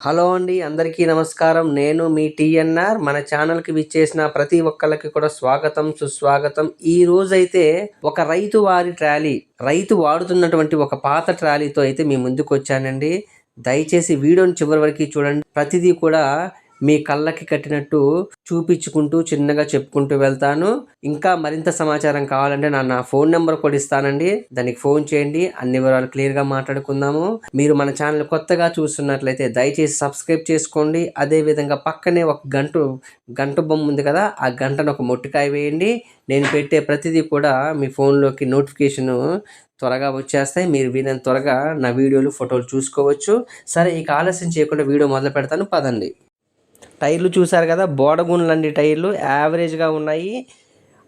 Hello అండి. అందరికీ నమస్కారం. నేను మీ టీఎన్ఆర్. మన ఛానల్‌కి విచ్చేసిన ప్రతి ఒక్కళ్ళకి కూడా స్వాగతం, సుస్వాగతం. ఈ రోజైతే ఒక రైతు వాడుతున్నటువంటి ఒక పాత ట్రాలీతో అయితే మీ ముందుకొచ్చానండి. దయచేసి వీడియోని చివరి వరకు చూడండి. ప్రతిదీ కూడా మీ కళ్ళకి కట్టినట్టు చూపించుకుంటూ చిన్నగా చెప్పుకుంటూ వెళ్తాను. ఇంకా మరింత సమాచారం కావాలంటే నా ఫోన్ నెంబర్ కూడా ఇస్తానండి. దానికి ఫోన్ చేయండి. అన్ని వివరాలు క్లియర్‌గా మాట్లాడుకుందాము. మీరు మన ఛానల్ కొత్తగా చూస్తున్నట్లయితే దయచేసి సబ్స్క్రైబ్ చేసుకోండి. అదేవిధంగా పక్కనే ఒక గంట బొమ్మ ఉంది కదా, ఆ గంటను ఒక మొట్టికాయ వేయండి. నేను పెట్టే ప్రతిదీ కూడా మీ ఫోన్లోకి నోటిఫికేషను త్వరగా వచ్చేస్తాయి. మీరు వీలైనంత త్వరగా నా వీడియోలు, ఫోటోలు చూసుకోవచ్చు. సరే, ఇక ఆలస్యం చేయకుండా వీడియో మొదలు పెడతాను, పదండి. టైర్లు చూసారు కదా, బోడగుండ్లండి. టైర్లు యావరేజ్గా ఉన్నాయి.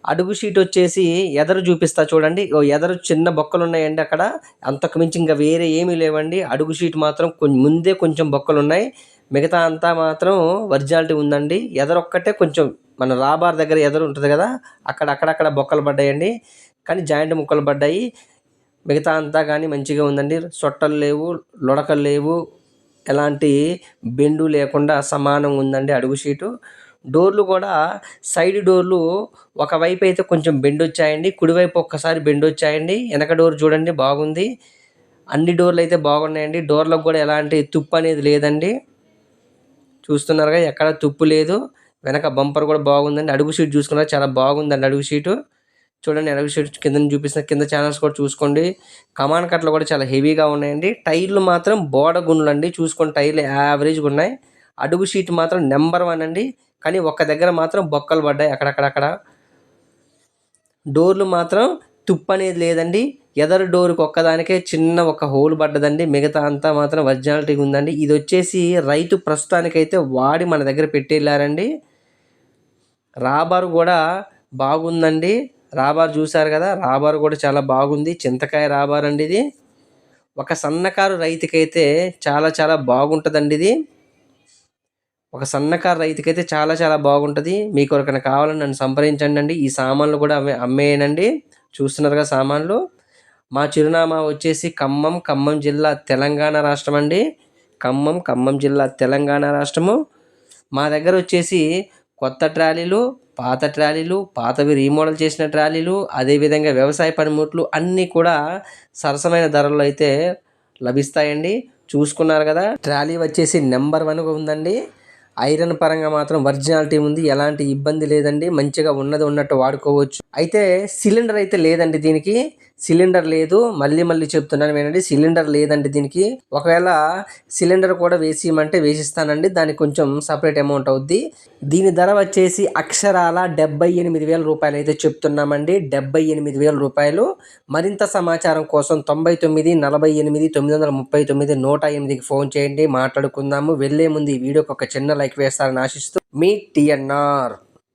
అడుగు షీట్ వచ్చేసి ఎదరు చూపిస్తా చూడండి. ఎదరు చిన్న బొక్కలు ఉన్నాయండి. అక్కడ అంతకు మించి ఇంకా వేరే ఏమీ లేవండి. అడుగు షీట్ మాత్రం ముందే కొంచెం బొక్కలు ఉన్నాయి. మిగతా అంతా మాత్రం ఒరిజినాలిటీ ఉందండి. ఎదరొక్కటే కొంచెం మన రాబార్ దగ్గర ఎదరు ఉంటుంది కదా, అక్కడక్కడ బొక్కలు పడ్డాయండి. కానీ జాయింట్ ముక్కలు పడ్డాయి. మిగతా అంతా కానీ మంచిగా ఉందండి. సొట్టలు లేవు, లొడకలు లేవు, ఎలాంటి బెండు లేకుండా సమానంగా ఉందండి అడుగు షీటు. డోర్లు కూడా సైడ్ డోర్లు ఒకవైపు అయితే కొంచెం బెండ్ వచ్చాయండి, కుడివైపు ఒక్కసారి బెండ్ వచ్చాయండి. వెనక డోర్ చూడండి, బాగుంది. అన్ని డోర్లు అయితే బాగున్నాయండి. డోర్లకు కూడా ఎలాంటి తుప్పు అనేది లేదండి. చూస్తున్నారుగా, ఎక్కడ తుప్పు లేదు. వెనక బంపర్ కూడా బాగుందండి. అడుగు షీట్ చూసుకున్నారు, చాలా బాగుందండి అడుగు షీటు. చూడండి, అడుగు షీట్ కింద చూపిస్తున్న కింద ఛానల్స్ కూడా చూసుకోండి. కమాన్ కట్లు కూడా చాలా హెవీగా ఉన్నాయండి. టైర్లు మాత్రం బోడగుండ్లు అండి. చూసుకోండి, టైర్లు యావరేజ్గా ఉన్నాయి. అడుగు షీట్ మాత్రం నెంబర్ 1 అండి. కానీ ఒక్క దగ్గర మాత్రం బొక్కలు పడ్డాయి అక్కడక్కడ. డోర్లు మాత్రం తుప్పు అనేది లేదండి. ఎదరు డోర్కి ఒక్కదానికే చిన్న ఒక హోల్ పడ్డదండి. మిగతా అంతా మాత్రం ఒరిజినాలిటీగా ఉందండి. ఇది వచ్చేసి రైతు ప్రస్తుతానికైతే వాడి మన దగ్గర పెట్టి వెళ్ళారండి. రాబారు కూడా బాగుందండి. రాబార్ చూసారు కదా, రాబార్ కూడా చాలా బాగుంది. చింతకాయ రాబార్ అండి ఇది. ఒక సన్నకారు రైతుకైతే చాలా బాగుంటుందండి ఇది. ఒక సన్నకారు రైతుకైతే చాలా బాగుంటుంది. మీకు ఎవరికైనా కావాలని నన్ను సంప్రదించండి అండి. ఈ సామాన్లు కూడా అమ్మేయనండి. చూస్తున్నారుగా సామాన్లు. మా చిరునామా వచ్చేసి ఖమ్మం జిల్లా, తెలంగాణ రాష్ట్రం అండి. ఖమ్మం జిల్లా, తెలంగాణ రాష్ట్రము. మా దగ్గర వచ్చేసి కొత్త ట్రాలీలు, పాత ట్రాలీలు, పాతవి రీమోడల్ చేసిన ట్రాలీలు, అదేవిధంగా వ్యవసాయ పనిముట్లు అన్నీ కూడా సరసమైన ధరల్లో అయితే లభిస్తాయండి. చూసుకున్నారు కదా, ట్రాలీ వచ్చేసి నెంబర్ 1గా ఉందండి. ఐరన్ పరంగా మాత్రం ఒరిజినాలిటీ ఉంది. ఎలాంటి ఇబ్బంది లేదండి. మంచిగా ఉన్నట్టు వాడుకోవచ్చు. అయితే సిలిండర్ అయితే లేదండి దీనికి. సిలిండర్ లేదు. మళ్ళీ చెప్తున్నాను వినండి, సిలిండర్ లేదండి దీనికి. ఒకవేళ సిలిండర్ కూడా వేసిమంటే వేసిస్తానండి. దానికి కొంచెం సపరేట్ అమౌంట్ అవుద్ది. దీని ధర వచ్చేసి అక్షరాల 78,000 రూపాయలు అయితే చెప్తున్నామండి. 78,000 రూపాయలు. మరింత సమాచారం కోసం 99 48 939 108కి ఫోన్ చేయండి, మాట్లాడుకుందాము. వెళ్ళే ముందు ఈ వీడియోకి ఒక చిన్న లైక్ వేస్తారని ఆశిస్తూ మీ టీఎన్ఆర్.